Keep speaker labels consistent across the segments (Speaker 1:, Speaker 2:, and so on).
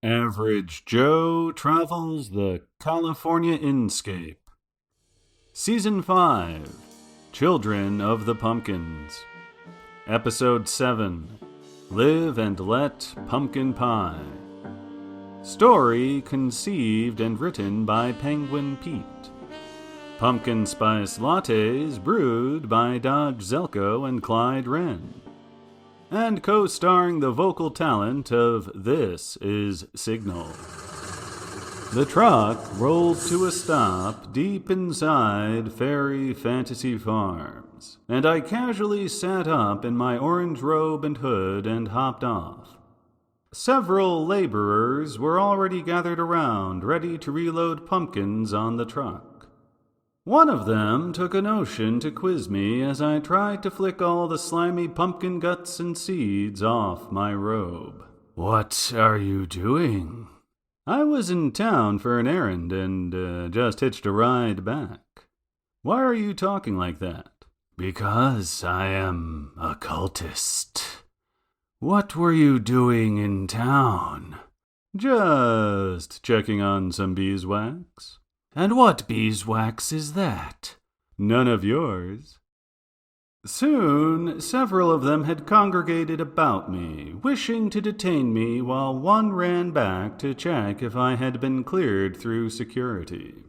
Speaker 1: Average Joe travels the California Inscape. Season 5, Children of the Pumpkins. Episode 7, Live and Let Pumpkin Pie. Story conceived and written by Penguin Pete. Pumpkin Spice Lattes brewed by Dodge Zelko and Clyde Wren. And co-starring the vocal talent of This Is Signal. The truck rolled to a stop deep inside Fairy Fantasy Farms, and I casually sat up in my orange robe and hood and hopped off. Several laborers were already gathered around, ready to reload pumpkins on the truck. One of them took a notion to quiz me as I tried to flick all the slimy pumpkin guts and seeds off my robe. "What are you doing?" "I was in town for an errand and just hitched a ride back." "Why are you talking like that?" "Because I am a cultist." "What were you doing in town?" "Just checking on some beeswax." "And what beeswax is that?" "None of yours." Soon, several of them had congregated about me, wishing to detain me while one ran back to check if I had been cleared through security.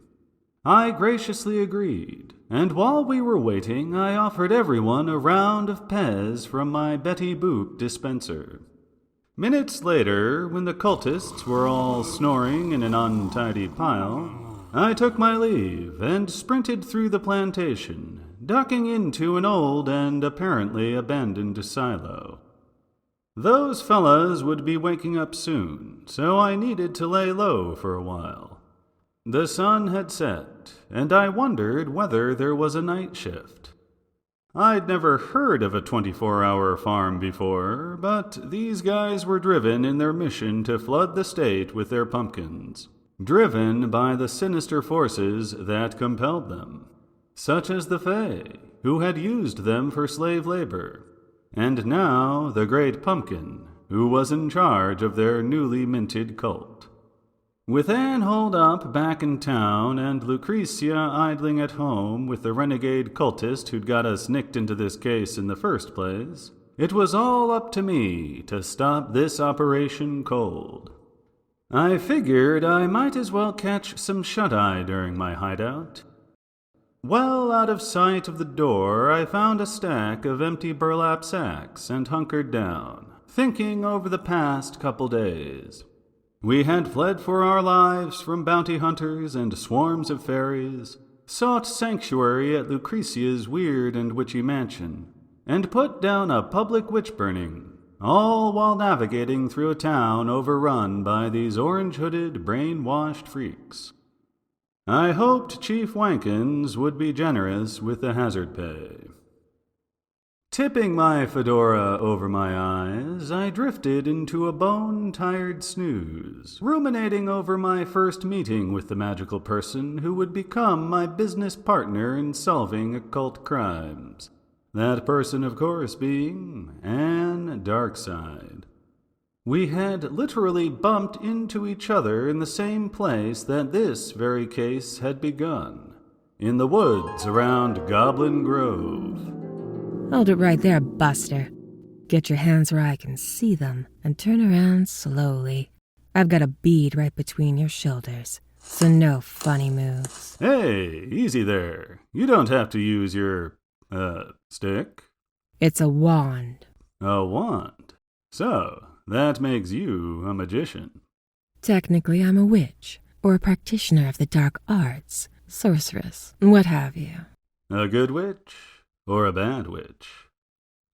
Speaker 1: I graciously agreed, and while we were waiting, I offered everyone a round of Pez from my Betty Boop dispenser. Minutes later, when the cultists were all snoring in an untidy pile, I took my leave and sprinted through the plantation, ducking into an old and apparently abandoned silo. Those fellas would be waking up soon, so I needed to lay low for a while. The sun had set, and I wondered whether there was a night shift. I'd never heard of a 24-hour farm before, but these guys were driven in their mission to flood the state with their pumpkins. Driven by the sinister forces that compelled them, such as the Fae, who had used them for slave labor, and now the Great Pumpkin, who was in charge of their newly minted cult. With Anne holed up back in town and Lucretia idling at home with the renegade cultist who'd got us nicked into this case in the first place, it was all up to me to stop this operation cold. I figured I might as well catch some shut-eye during my hideout. Well out of sight of the door, I found a stack of empty burlap sacks and hunkered down, thinking over the past couple days. We had fled for our lives from bounty hunters and swarms of fairies, sought sanctuary at Lucretia's weird and witchy mansion, and put down a public witch-burning, all while navigating through a town overrun by these orange-hooded, brainwashed freaks. I hoped Chief Wankins would be generous with the hazard pay. Tipping my fedora over my eyes, I drifted into a bone-tired snooze, ruminating over my first meeting with the magical person who would become my business partner in solving occult crimes. That person, of course, being Anne Darkside. We had literally bumped into each other in the same place that this very case had begun, in the woods around Goblin Grove.
Speaker 2: Hold it right there, Buster. Get your hands where I can see them and turn around slowly. I've got a bead right between your shoulders, so no funny moves.
Speaker 1: Hey, easy there. You don't have to use your stick?
Speaker 2: It's a wand.
Speaker 1: A wand? So, that makes you a magician.
Speaker 2: Technically, I'm a witch, or a practitioner of the dark arts, sorceress, what have you.
Speaker 1: A good witch, or a bad witch?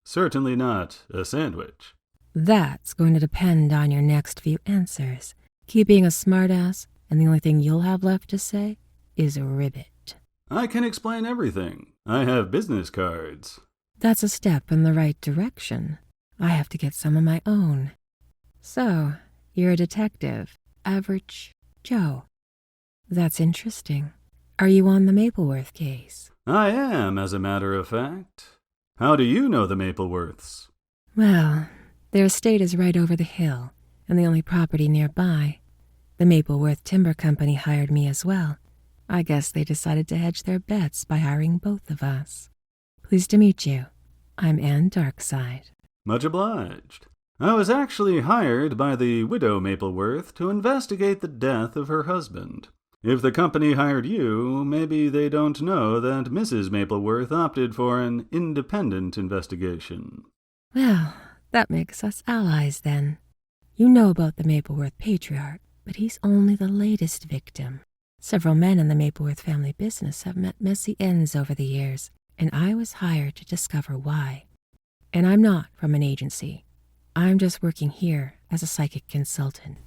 Speaker 1: Certainly not a sandwich.
Speaker 2: That's going to depend on your next few answers. Keep being a smartass, and the only thing you'll have left to say is ribbit.
Speaker 1: I can explain everything. I have business cards.
Speaker 2: That's a step in the right direction. I have to get some of my own. So, you're a detective, average Joe. That's interesting. Are you on the Mapleworth case?
Speaker 1: I am, as a matter of fact. How do you know the Mapleworths?
Speaker 2: Well, their estate is right over the hill, and the only property nearby. The Mapleworth Timber Company hired me as well. I guess they decided to hedge their bets by hiring both of us. Pleased to meet you. I'm Anne Darkside.
Speaker 1: Much obliged. I was actually hired by the widow Mapleworth to investigate the death of her husband. If the company hired you, maybe they don't know that Mrs. Mapleworth opted for an independent investigation.
Speaker 2: Well, that makes us allies then. You know about the Mapleworth patriarch, but he's only the latest victim. Several men in the Mapleworth family business have met messy ends over the years, and I was hired to discover why. And I'm not from an agency. I'm just working here as a psychic consultant.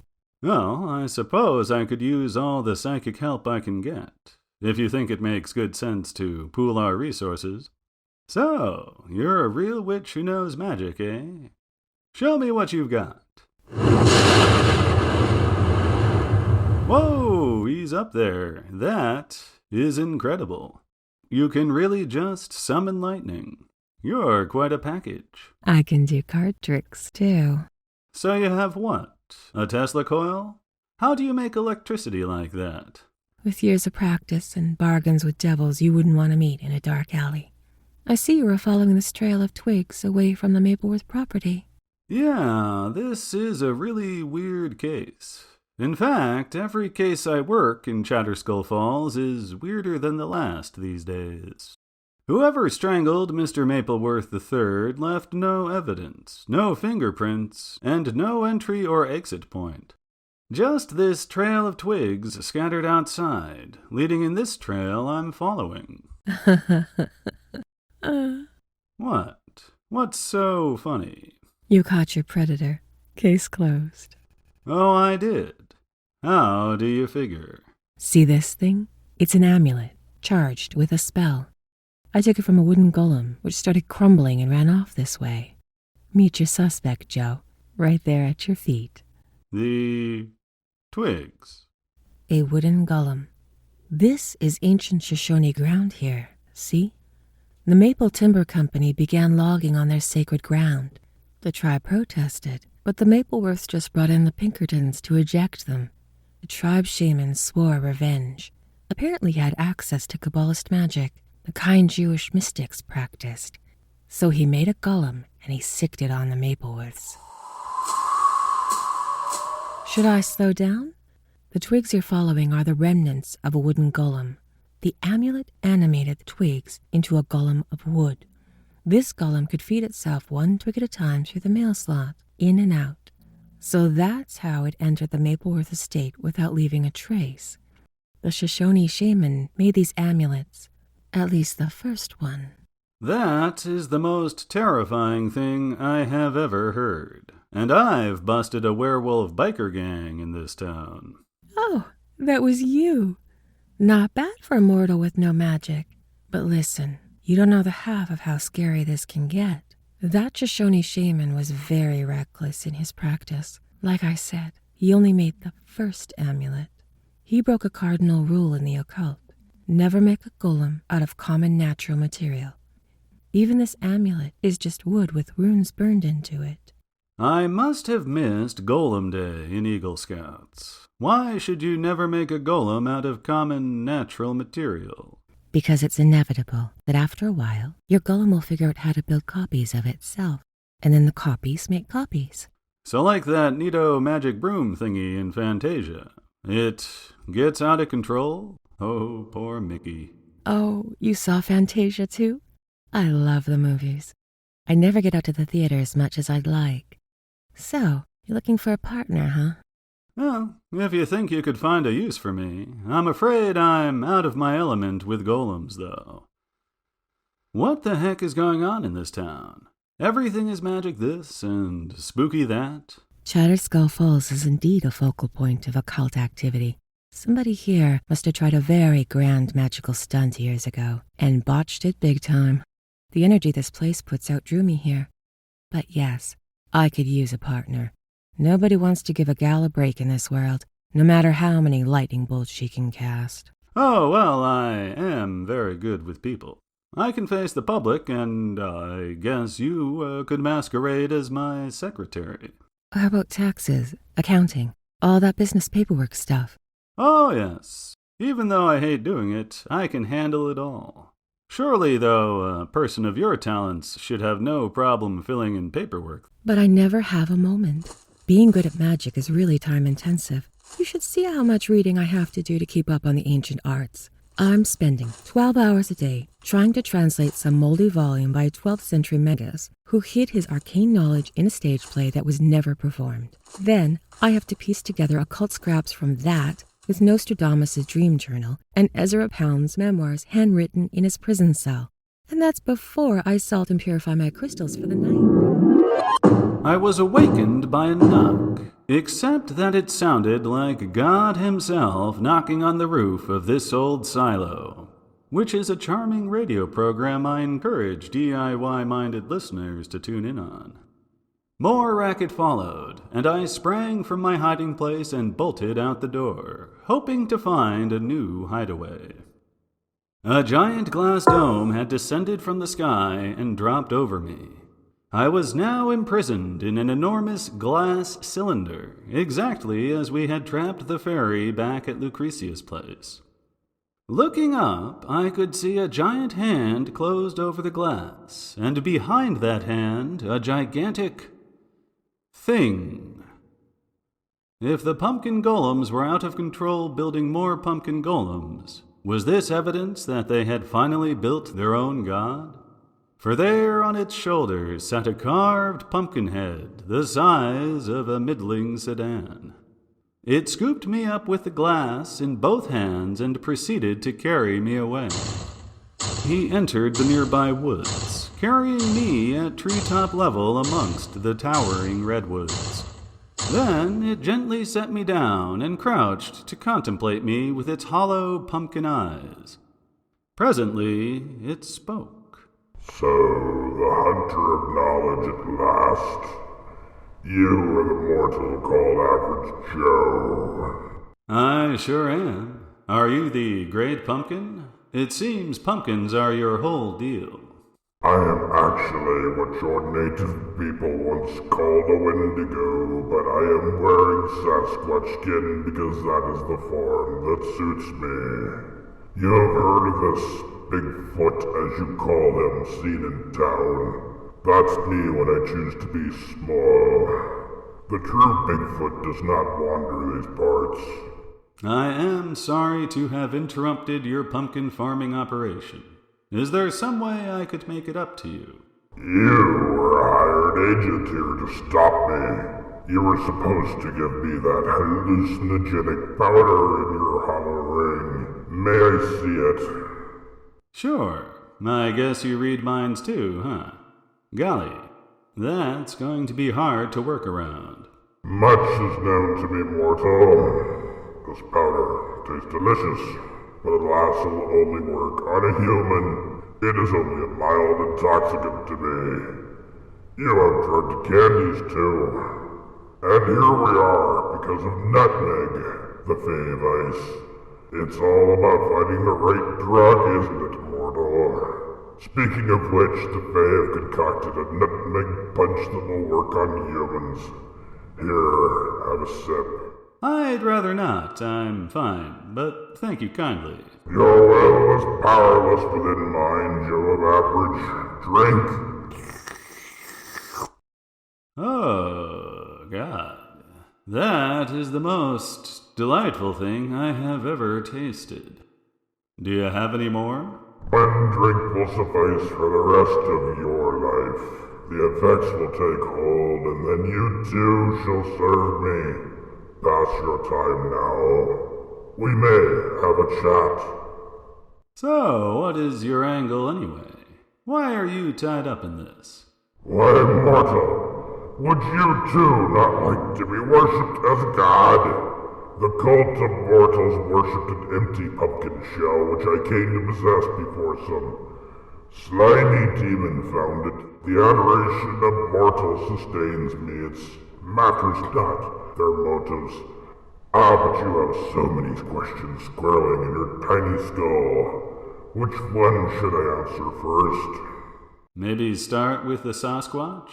Speaker 1: Well, I suppose I could use all the psychic help I can get, if you think it makes good sense to pool our resources. So, you're a real witch who knows magic, eh? Show me what you've got. Whoa, he's up there. That is incredible. You can really just summon lightning. You're quite a package.
Speaker 2: I can do card tricks, too.
Speaker 1: So you have what? A Tesla coil? How do you make electricity like that?
Speaker 2: With years of practice and bargains with devils you wouldn't want to meet in a dark alley. I see you were following this trail of twigs away from the Mapleworth property.
Speaker 1: Yeah, this is a really weird case. In fact, every case I work in Chatterskull Falls is weirder than the last these days. Whoever strangled Mr. Mapleworth III left no evidence, no fingerprints, and no entry or exit point. Just this trail of twigs scattered outside, leading in this trail I'm following. What? What's so funny?
Speaker 2: You caught your predator. Case closed.
Speaker 1: Oh, I did. How do you figure?
Speaker 2: See this thing? It's an amulet, charged with a spell. I took it from a wooden golem, which started crumbling and ran off this way. Meet your suspect, Joe, right there at your feet.
Speaker 1: The twigs.
Speaker 2: A wooden golem. This is ancient Shoshone ground here, see? The Maple Timber Company began logging on their sacred ground. The tribe protested, but the Mapleworths just brought in the Pinkertons to eject them. The tribe shaman swore revenge. Apparently had access to Kabbalist magic, the kind Jewish mystics practiced. So he made a golem and he sicked it on the Mapleworths. Should I slow down? The twigs you're following are the remnants of a wooden golem. The amulet animated the twigs into a golem of wood. This golem could feed itself one twig at a time through the mail slot, in and out. So that's how it entered the Mapleworth estate without leaving a trace. The Shoshone shaman made these amulets, at least the first one.
Speaker 1: That is the most terrifying thing I have ever heard. And I've busted a werewolf biker gang in this town.
Speaker 2: Oh, that was you. Not bad for a mortal with no magic. But listen, you don't know the half of how scary this can get. That Shoshone shaman was very reckless in his practice. Like I said, he only made the first amulet. He broke a cardinal rule in the occult. Never make a golem out of common natural material. Even this amulet is just wood with runes burned into it.
Speaker 1: I must have missed Golem Day in Eagle Scouts. Why should you never make a golem out of common natural material?
Speaker 2: Because it's inevitable that after a while, your golem will figure out how to build copies of itself. And then the copies make copies.
Speaker 1: So like that neato magic broom thingy in Fantasia. It gets out of control? Oh, poor Mickey.
Speaker 2: Oh, you saw Fantasia too? I love the movies. I never get out to the theater as much as I'd like. So, you're looking for a partner, huh?
Speaker 1: Well, if you think you could find a use for me, I'm afraid I'm out of my element with golems, though. What the heck is going on in this town? Everything is magic this and spooky that.
Speaker 2: Chatterskull Falls is indeed a focal point of occult activity. Somebody here must have tried a very grand magical stunt years ago and botched it big time. The energy this place puts out drew me here. But yes, I could use a partner. Nobody wants to give a gal a break in this world, no matter how many lightning bolts she can cast.
Speaker 1: Oh, well, I am very good with people. I can face the public, and I guess you could masquerade as my secretary.
Speaker 2: How about taxes, accounting, all that business paperwork stuff?
Speaker 1: Oh, yes. Even though I hate doing it, I can handle it all. Surely, though, a person of your talents should have no problem filling in paperwork.
Speaker 2: But I never have a moment. Being good at magic is really time-intensive. You should see how much reading I have to do to keep up on the ancient arts. I'm spending 12 hours a day trying to translate some moldy volume by a 12th century magus who hid his arcane knowledge in a stage play that was never performed. Then I have to piece together occult scraps from that with Nostradamus' dream journal and Ezra Pound's memoirs handwritten in his prison cell. And that's before I salt and purify my crystals for the night.
Speaker 1: I was awakened by a knock, except that it sounded like God himself knocking on the roof of this old silo, which is a charming radio program I encourage DIY-minded listeners to tune in on. More racket followed, and I sprang from my hiding place and bolted out the door, hoping to find a new hideaway. A giant glass dome had descended from the sky and dropped over me. I was now imprisoned in an enormous glass cylinder, exactly as we had trapped the fairy back at Lucretia's place. Looking up, I could see a giant hand closed over the glass, and behind that hand, a gigantic thing. If the pumpkin golems were out of control building more pumpkin golems, was this evidence that they had finally built their own god? For there on its shoulders sat a carved pumpkin head the size of a middling sedan. It scooped me up with the glass in both hands and proceeded to carry me away. He entered the nearby woods, carrying me at treetop level amongst the towering redwoods. Then it gently set me down and crouched to contemplate me with its hollow pumpkin eyes. Presently it spoke.
Speaker 3: So, the hunter of knowledge at last. You are the mortal called Average Joe.
Speaker 1: I sure am. Are you the Great Pumpkin? It seems pumpkins are your whole deal.
Speaker 3: I am actually what your native people once called a Wendigo, but I am wearing Sasquatch skin because that is the form that suits me. You have heard of this Bigfoot, as you call him, seen in town. That's me when I choose to be small. The true Bigfoot does not wander these parts.
Speaker 1: I am sorry to have interrupted your pumpkin farming operation. Is there some way I could make it up to you?
Speaker 3: You were a hired agent here to stop me. You were supposed to give me that hallucinogenic powder in your hollow ring. May I see it?
Speaker 1: Sure. I guess you read minds too, huh? Golly, that's going to be hard to work around.
Speaker 3: Much is known to me, mortal. This powder tastes delicious, but alas, it will only work on a human. It is only a mild intoxicant to me. You have drugged candies too. And here we are, because of Nutmeg, the Fave Ice. It's all about finding the right drug, isn't it, mortal? Speaking of which, the Fae have concocted a nutmeg punch that will work on humans. Here, have a sip.
Speaker 1: I'd rather not. I'm fine, but thank you kindly.
Speaker 3: Your will is powerless within mine, Joe of Average. Drink.
Speaker 1: Oh, God. That is the most delightful thing I have ever tasted. Do you have any more?
Speaker 3: One drink will suffice for the rest of your life. The effects will take hold, and then you too shall serve me. Pass your time now. We may have a chat.
Speaker 1: So, what is your angle anyway? Why are you tied up in this?
Speaker 3: Why, mortal, would you too not like to be worshipped as God? The cult of mortals worshipped an empty pumpkin shell which I came to possess before some slimy demon found it. The adoration of mortals sustains me. It matters not their motives. Ah, but you have so many questions swirling in your tiny skull. Which one should I answer first?
Speaker 1: Maybe start with the Sasquatch?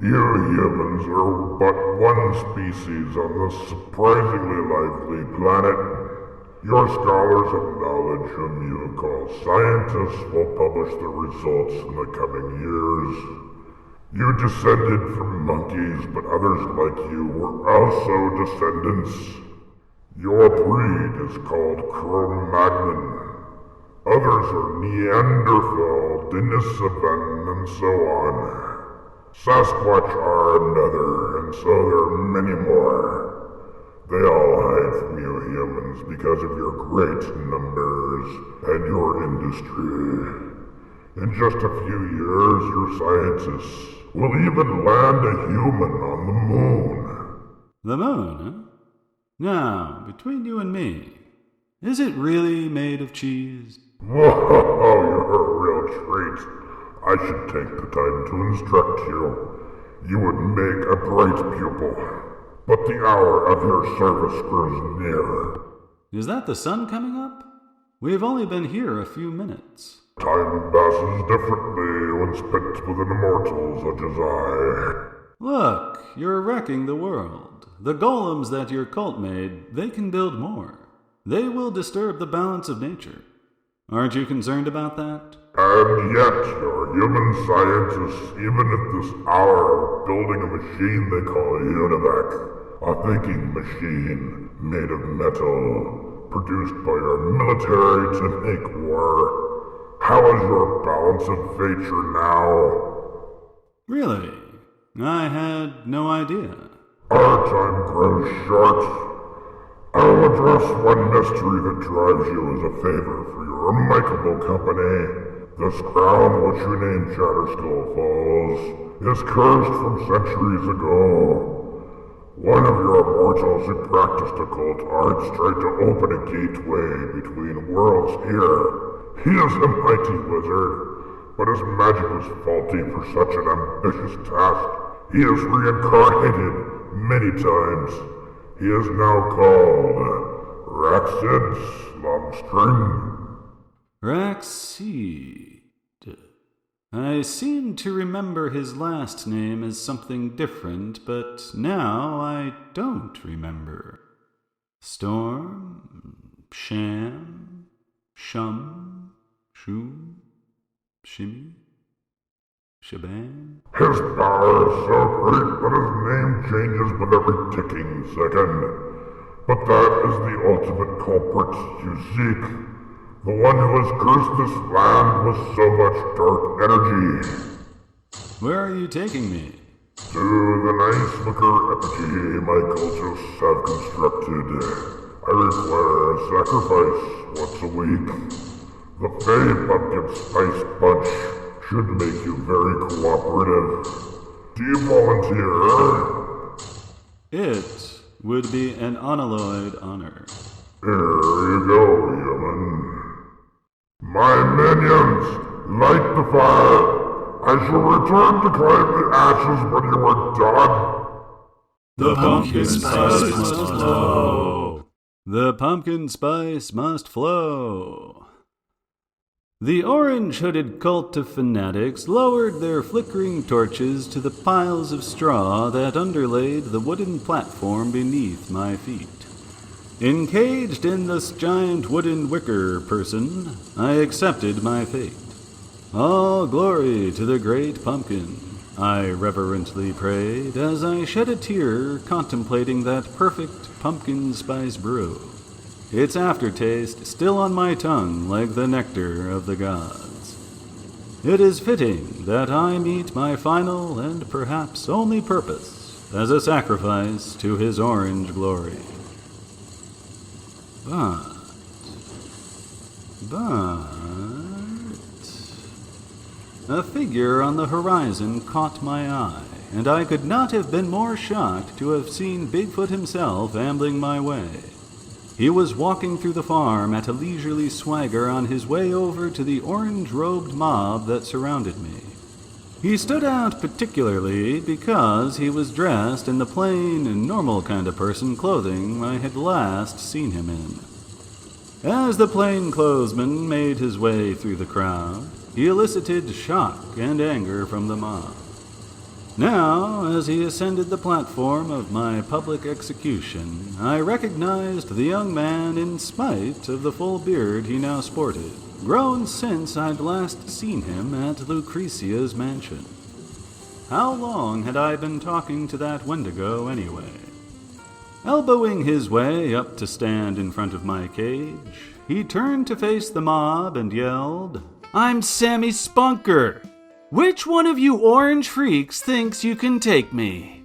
Speaker 3: You humans are but one species on this surprisingly lively planet. Your scholars of knowledge, whom you call scientists, will publish the results in the coming years. You descended from monkeys, but others like you were also descendants. Your breed is called Cro-Magnon. Others are Neanderthal, Denisovan, and so on. Sasquatch are another, and so there are many more. They all hide from you humans because of your great numbers and your industry. In just a few years, your scientists will even land a human on the moon.
Speaker 1: The moon, huh? Now, between you and me, is it really made of cheese?
Speaker 3: Whoa, you're a real treat. I should take the time to instruct you. You would make a bright pupil, but the hour of your service grows near.
Speaker 1: Is that the sun coming up? We've only been here a few minutes.
Speaker 3: Time passes differently when spent with an immortal such as I.
Speaker 1: Look, you're wrecking the world. The golems that your cult made, they can build more. They will disturb the balance of nature. Aren't you concerned about that?
Speaker 3: And yet, your human scientists, even at this hour, are building a machine they call a Univac. A thinking machine made of metal, produced by your military to make war. How is your balance of nature now?
Speaker 1: Really? I had no idea.
Speaker 3: Our time grows short. I'll address one mystery that drives you as a favor for your remarkable company. This ground which you name Shatterskull Falls is cursed from centuries ago. One of your immortals who practiced occult arts tried to open a gateway between worlds here. He is a mighty wizard, but his magic was faulty for such an ambitious task. He is reincarnated many times. He is now called Raxid Slumstring.
Speaker 1: Raxid. I seem to remember his last name as something different, but now I don't remember. Storm? Sham? Shum? Shoo? Shimmy? Shebang?
Speaker 3: His power is so great that his name changes with every ticking second. But that is the ultimate culprit, Yuzik. The one who has cursed this land with so much dark energy.
Speaker 1: Where are you taking me?
Speaker 3: To the nice wicker effigy my cultists have constructed. I require a sacrifice once a week. The Fey Pumpkin Spice Bunch should make you very cooperative. Do you volunteer?
Speaker 1: It would be an unalloyed honor.
Speaker 3: Here you go, human. My minions, light the fire. I shall return to claim the ashes when you are done.
Speaker 1: The pumpkin spice must flow. The pumpkin spice must flow. The orange-hooded cult of fanatics lowered their flickering torches to the piles of straw that underlaid the wooden platform beneath my feet. Encaged in this giant wooden wicker person, I accepted my fate. All glory to the great pumpkin, I reverently prayed as I shed a tear contemplating that perfect pumpkin spice brew. Its aftertaste still on my tongue like the nectar of the gods. It is fitting that I meet my final and perhaps only purpose as a sacrifice to his orange glory. But... A figure on the horizon caught my eye, and I could not have been more shocked to have seen Bigfoot himself ambling my way. He was walking through the farm at a leisurely swagger on his way over to the orange-robed mob that surrounded me. He stood out particularly because he was dressed in the plain and normal kind of person clothing I had last seen him in. As the plainclothesman made his way through the crowd, he elicited shock and anger from the mob. Now, as he ascended the platform of my public execution, I recognized the young man in spite of the full beard he now sported, grown since I'd last seen him at Lucrecia's mansion. How long had I been talking to that Wendigo anyway? Elbowing his way up to stand in front of my cage, he turned to face the mob and yelled, "I'm Sammy Spunker! Which one of you orange freaks thinks you can take me?"